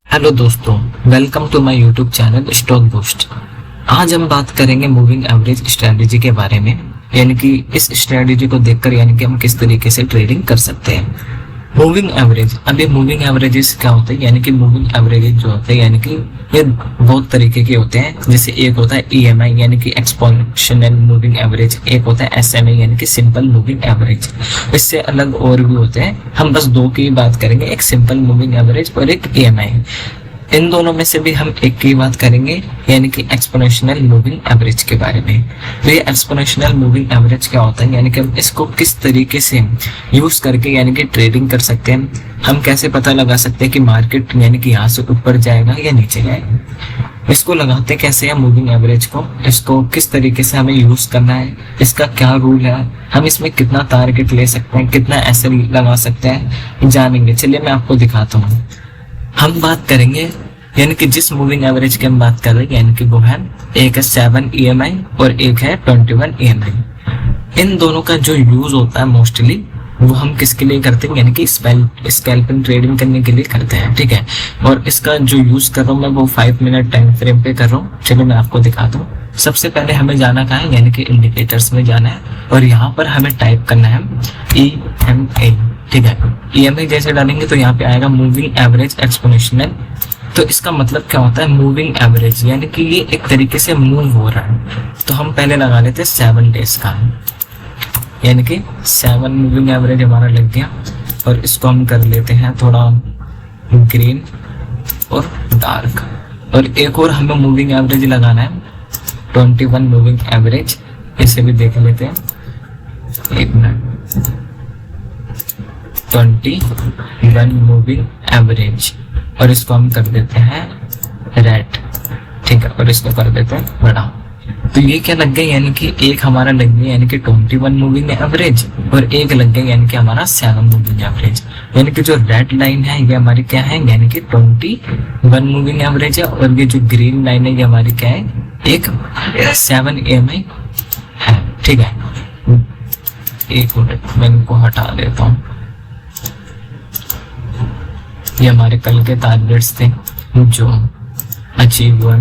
Hello दोस्तों, welcome to my YouTube channel stock boost. आज हम बात करेंगे मूविंग एवरेज स्ट्रेटजी के बारे में, यानी कि इस स्ट्रेटजी को देखकर यानी कि हम किस तरीके से ट्रेडिंग कर सकते हैं। मूविंग एवरेज, अब ये मूविंग एवरेजेस क्या होते हैं, यानी कि मूविंग एवरेजेस जो होते हैं यानी कि ये बहुत तरीके के होते हैं। जैसे एक होता है EMI यानी कि एक्सपोनेंशियल मूविंग एवरेज, एक होता है SMA यानी कि सिंपल मूविंग एवरेज। इससे अलग और भी होते हैं, हम बस दो की बात करेंगे, एक सिंपल मूविंग एवरेज और एक EMI। इन दोनों में से भी हम एक की बात करेंगे, यानी कि एक्सपोनेंशियल मूविंग एवरेज के बारे में। तो ये एक्सपोनेंशियल मूविंग एवरेज क्या होता है, यानी कि हम इसको किस तरीके से यूज करके यानी कि ट्रेडिंग कर सकते हैं। हम कैसे पता लगा सकते हैं कि मार्केट यानी कि यहाँ से ऊपर जाएगा या नीचे जाएगा। इसको लगाते कैसे हैं मूविंग एवरेज को, इसको किस तरीके से हमें यूज करना है, इसका क्या रूल है, हम इसमें कितना टारगेट ले सकते हैं, कितना ऐसे लगा सकते हैं, जानेंगे। चलिए मैं आपको दिखाता हूँ। हम बात करेंगे यानी कि जिस मूविंग एवरेज की हम बात कर रहे हैं, यानी कि वो है एक है 7 EMI और एक है 21 EMI। इन दोनों का जो यूज होता है मोस्टली वो हम किसके लिए करते हैं, यानी कि स्कैल्पिंग ट्रेडिंग करने के लिए करते हैं, ठीक है। और इसका जो यूज कर रहा हूँ मैं वो 5 मिनट टाइम फ्रेम पे कर रहा हूँ। चलो मैं आपको दिखाता हूँ। सबसे पहले हमें जाना कहाँ है, यानी कि इंडिकेटर्स में जाना है और यहाँ पर हमें टाइप करना है EMA, ठीक है। EMA जैसे डालेंगे तो यहाँ पे आएगा मूविंग एवरेज एक्सपोनेंशियल। तो इसका मतलब क्या होता है, मूविंग एवरेज यानी कि ये एक तरीके से मूव हो रहा है। तो हम पहले लगा लेते हैं 7 डेज का, यानी कि 7 मूविंग एवरेज हमारा लग गया। और इसको हम कर लेते हैं थोड़ा ग्रीन और डार्क। और एक और हमें मूविंग एवरेज लगाना है 21 मूविंग एवरेज, इसे भी देख लेते हैं। एक मिनट, 21 मूविंग एवरेज और इसको हम कर देते हैं रेड, ठीक है। और इसको कर देते हैं बड़ा। तो ये क्या लग गया, यानी कि एक हमारा लग गया यानी कि 21 मूविंग एवरेज और एक लग गया यानी कि हमारा 7 मूविंग एवरेज। यानी कि जो रेड लाइन है ये हमारी क्या है, यानी कि 21 मूविंग एवरेज है। और ये जो ग्रीन लाइन है ये हमारी क्या है, एक 7 EMI है, ठीक है। एक मिनट मैं इनको हटा देता हूँ। ये हमारे कल के टारगेट्स थे जो अचीव हुए,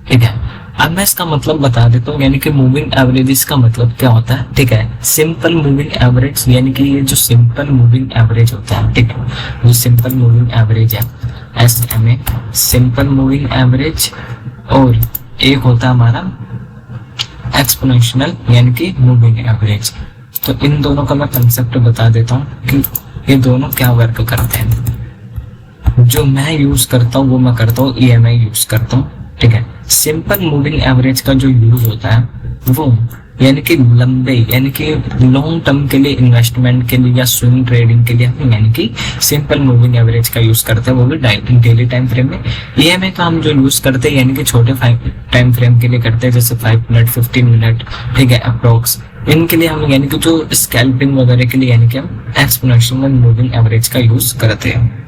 ठीक है। अब मैं इसका मतलब बता देता हूँ, यानी कि मूविंग एवरेज का मतलब क्या होता है, ठीक है। सिंपल मूविंग एवरेज यानी कि ये जो सिंपल मूविंग एवरेज होता है, ठीक है, जो सिंपल मूविंग एवरेज है SMA सिंपल मूविंग एवरेज, और एक होता है हमारा एक्सपोनेंशियल यानी कि मूविंग एवरेज। तो इन दोनों का मैं कंसेप्ट बता देता हूँ कि ये दोनों क्या वर्क करते हैं। जो मैं यूज करता हूँ वो मैं करता हूँ EMI यूज करता हूँ, ठीक है। सिंपल मूविंग एवरेज का जो यूज होता है वो यानी कि लंबे यानी कि लॉन्ग टर्म के लिए, इन्वेस्टमेंट के लिए या स्विंग ट्रेडिंग के लिए हम यानी कि सिंपल मूविंग एवरेज का यूज करते हैं, वो भी डेली टाइम फ्रेम में। EMI का हम जो यूज करते हैं यानी कि छोटे टाइम फ्रेम के लिए करते हैं, जैसे 5 मिनट 15 मिनट, ठीक है, अप्रोक्स। इनके लिए हम यानी कि जो स्कैल्पिंग वगैरह के लिए यानी कि हम एक्सपोनेंशियल मूविंग एवरेज का यूज करते हैं।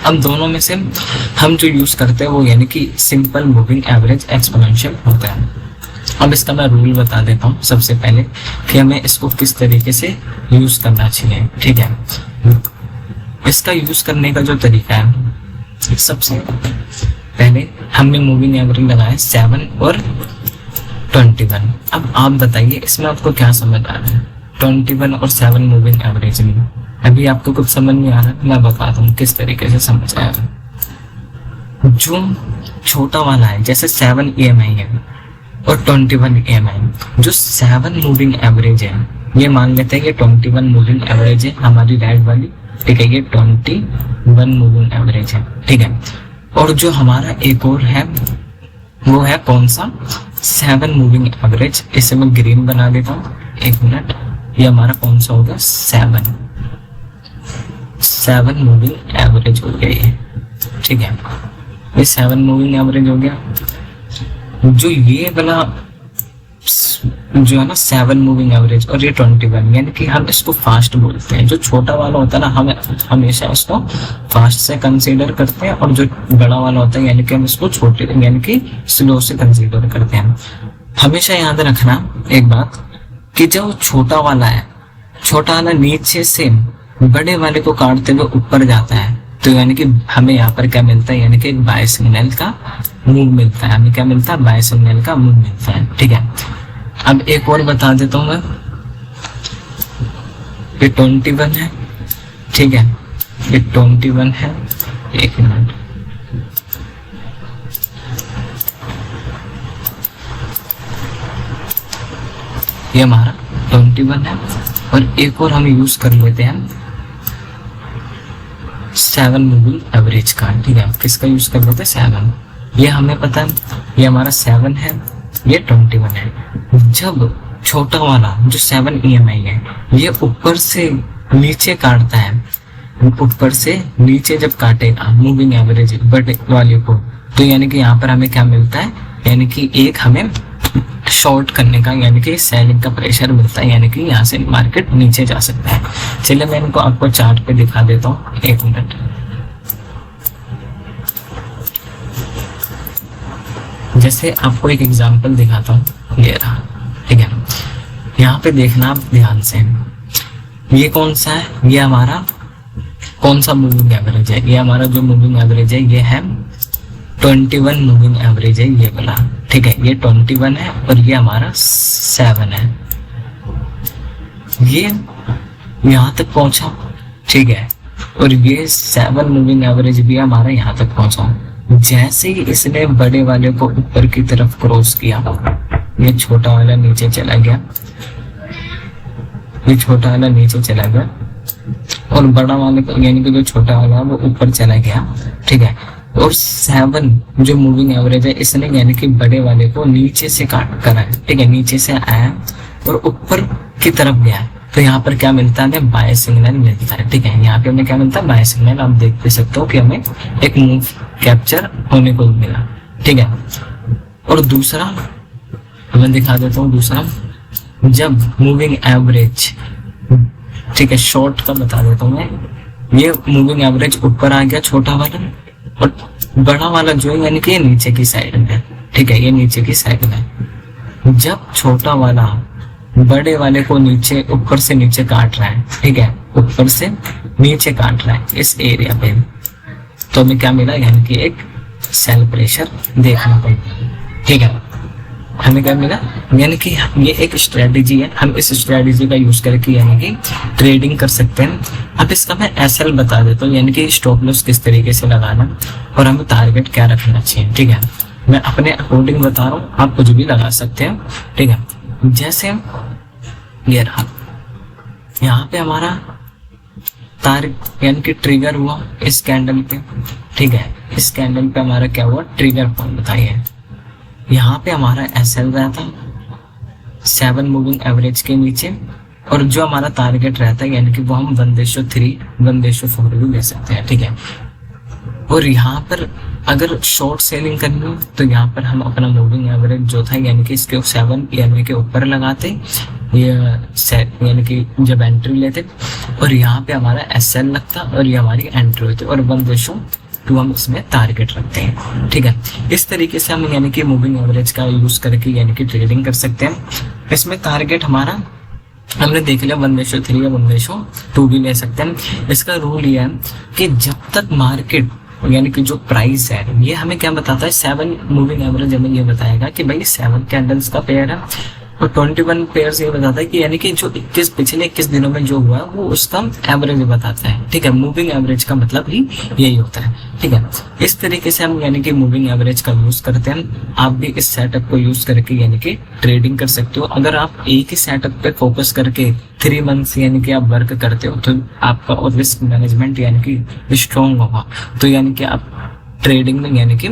अब दोनों में से हम जो यूज करते हैं वो यानी कि सिंपल मूविंग एवरेज एक्सपोनेंशियल होता है। अब इसका मैं रूल बता देता हूँ सबसे पहले कि हमें इसको किस तरीके से यूज करना चाहिए, ठीक है। इसका यूज करने का जो तरीका है, सबसे पहले हमने मूविंग एवरेज लगाया 7 और 21। अब आप बताइए इसमें आपको क्या समझ आ रहा है 21 और 7 मूविंग एवरेज में। अभी आपको कुछ समझ नहीं आ रहा, मैं बताता हूँ किस तरीके से समझ आएगा। जो छोटा वाला है जैसे 7 EMI है और 21 EMI, जो 7 मूविंग एवरेज है ये मान लेते हैं कि 21 मूविंग एवरेज है हमारी रेड वाली, ठीक है। ये 21 मूविंग एवरेज है, ठीक है। और जो हमारा एक और है वो है कौन सा, 7 मूविंग एवरेज। इसे मैं ग्रीन बना देता हूँ, एक मिनट। ये हमारा कौन सा होगा, 7 मूविंग एवरेज हो गया ये, ठीक है। ये 7 मूविंग एवरेज हो गया। जो ये वाला जो है ना 7 मूविंग एवरेज और ये 21, यानी कि हम इसको फास्ट बोलते हैं। जो छोटा वाला होता है ना हम हमेशा इसको फास्ट से कंसीडर करते हैं, और जो बड़ा वाला होता है यानी कि हम इसको छोटे यानी कि स्लो से कंसीडर करते हैं। हमेशा याद रखना एक बात कि जो छोटा वाला है, छोटा वाला नीचे से बड़े वाले को काटते हुए ऊपर जाता है, तो यानी कि हमें यहाँ पर क्या मिलता है, यानी कि एक बाय सिग्नल का मूव मिलता है, हमें क्या मिलता है, बाय सिग्नल का मूव मिलता है। ठीक है, अब एक और बता देता हूँ मैं, ये 21 है। ठीक है, ये 21 है, एक मिनट, ये हमारा 21 है। और एक और हम यूज कर लेते हैं 7 मूविंग एवरेज का। ठीक है, किसका यूज कर लेते हैं, 7। ये हमें पता है, ये हमारा 7 है, ये 21 है। जब छोटा वाला जो 7 EMI है, ये ऊपर से नीचे काटता है, ऊपर से नीचे जब काटेगा मूविंग एवरेज बड़े वाले को, तो यानी कि यहाँ पर हमें क्या मिलता है, यानी कि एक हमें शॉर्ट करने का, यानी कि सेलिंग का प्रेशर मिलता है, यानी कि यहाँ से मार्केट नीचे जा सकता है। चलिए मैं इनको आपको चार्ट पे दिखा देता हूँ, एक मिनट। जैसे आपको एक एग्जांपल दिखाता हूँ, ये रहा। ठीक है, यहाँ पे देखना आप ध्यान से, ये कौन सा है, ये हमारा कौन सा मूविंग एवरेज है, ये हमारा जो मूविंग एवरेज है ये है 21 मूविंग एवरेज है, ये वाला। ठीक है, ये 21 है और ये हमारा 7 है, ये यहाँ तक पहुंचा। ठीक है, और ये 7 मूविंग एवरेज भी हमारा यहाँ तक पहुंचा। जैसे ही इसने बड़े वाले को ऊपर की तरफ क्रॉस किया, ये छोटा वाला नीचे चला गया, ये छोटा वाला नीचे चला गया और बड़ा वाले को, यानी कि जो छोटा वाला है वो ऊपर चला गया। ठीक है, और 7 जो मूविंग एवरेज है, इसने यानी कि बड़े वाले को नीचे से काट करा है। ठीक है, नीचे से आया और ऊपर की तरफ गया, तो यहाँ पर क्या मिलता है, बाय सिग्नल मिलता है। ठीक है, यहाँ पे हमें क्या मिलता है, बाय सिग्नल। आप देख भी सकते हो कि हमें एक मूव कैप्चर होने को मिला। ठीक है, और दूसरा मैं दिखा देता हूँ, दूसरा जब मूविंग एवरेज, ठीक है, शॉर्ट का बता देता हूँ मैं, ये मूविंग एवरेज ऊपर आ गया छोटा वाला, और बड़ा वाला जो है यानी कि ये नीचे की साइड में। ठीक है, ये नीचे की साइड में। जब छोटा वाला बड़े वाले को नीचे, ऊपर से नीचे काट रहा है, ठीक है, ऊपर से नीचे काट रहा है इस एरिया पे, तो हमें क्या मिला, यानी कि एक सेल प्रेशर देखने को। ठीक है, हमें क्या मिला, यानी कि ये एक स्ट्रेटेजी है, हम इस स्ट्रेटेजी का यूज करके यानी कि ट्रेडिंग कर सकते हैं। अब इसका मैं SL बता देता हूँ, यानी कि स्टॉप लॉस किस तरीके से लगाना और हमें टारगेट क्या रखना चाहिए। ठीक है, मैं अपने अकॉर्डिंग बता रहा हूँ, आप कुछ भी लगा सकते हैं। ठीक है, जैसे ये रहा, यहाँ पे हमारा टारगेट यानी कि ट्रिगर हुआ इस कैंडल पे। ठीक है, इस कैंडल पे हमारा क्या हुआ, ट्रिगर पॉइंट बताइए। यहाँ पे हमारा SL रहता है 7 मूविंग एवरेज के नीचे, और जो हमारा टारगेट रहता है यानी कि वो हम 1:3 1:4 भी ले सकते हैं। ठीक है, और यहाँ पर अगर शॉर्ट सेलिंग करनी हो तो यहाँ पर हम अपना मूविंग एवरेज जो था यानी कि इसके 7 EMI के ऊपर लगाते, ये यानी कि जब एंट्री लेते, और यहाँ पे हमारा SL लगता और ये हमारी एंट्री होती, और 1:2 हम इसमें टारगेट रखते हैं। ठीक है, इस तरीके से हम यानी कि मूविंग एवरेज का यूज करके यानी कि ट्रेडिंग कर सकते हैं। इसमें टारगेट हमारा हमने देख लिया 1:3 या 1:2 भी ले सकते हैं। इसका रूल ये है कि जब तक मार्केट यानी कि जो प्राइस है ये हमें क्या बताता है, 7 मूविंग एवरेज हमें ये बताएगा कि भाई 7 कैंडल्स का पेयर है, और 21 पेयर्स ये बताता है कि यानी कि जो पिछले 21 दिनों में जो हुआ है वो उसका एवरेज बताता है। ठीक है, मूविंग एवरेज का मतलब ही यही होता है। ठीक है, इस तरीके से हम यानी कि मूविंग एवरेज का यूज करते हैं। आप भी इस सेटअप को यूज करके यानी कि ट्रेडिंग कर सकते हो। अगर आप एक ही सेटअप पे फोकस करके 3 मंथ्स यानी कि आप वर्क करते हो तो आपका और रिस्क मैनेजमेंट यानी कि स्ट्रॉन्ग होगा, तो यानी कि आप ट्रेडिंग में यानी कि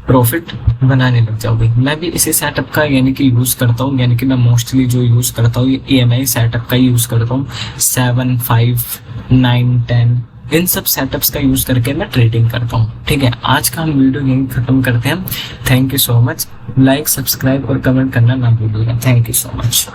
प्रॉफिट बनाने लग जाओगे। मैं भी इसी सेटअप का यानी कि यूज करता हूँ, यानी कि मैं मोस्टली जो यूज करता हूँ ये EMI सेटअप का यूज करता हूँ। 7, 5, 9, 10 इन सब सेटअप्स का यूज करके मैं ट्रेडिंग करता हूँ। ठीक है, आज का हम वीडियो यहीं खत्म करते हैं। Thank you so much. Like, subscribe और कमेंट करना ना भूलिएगा। Thank you so much.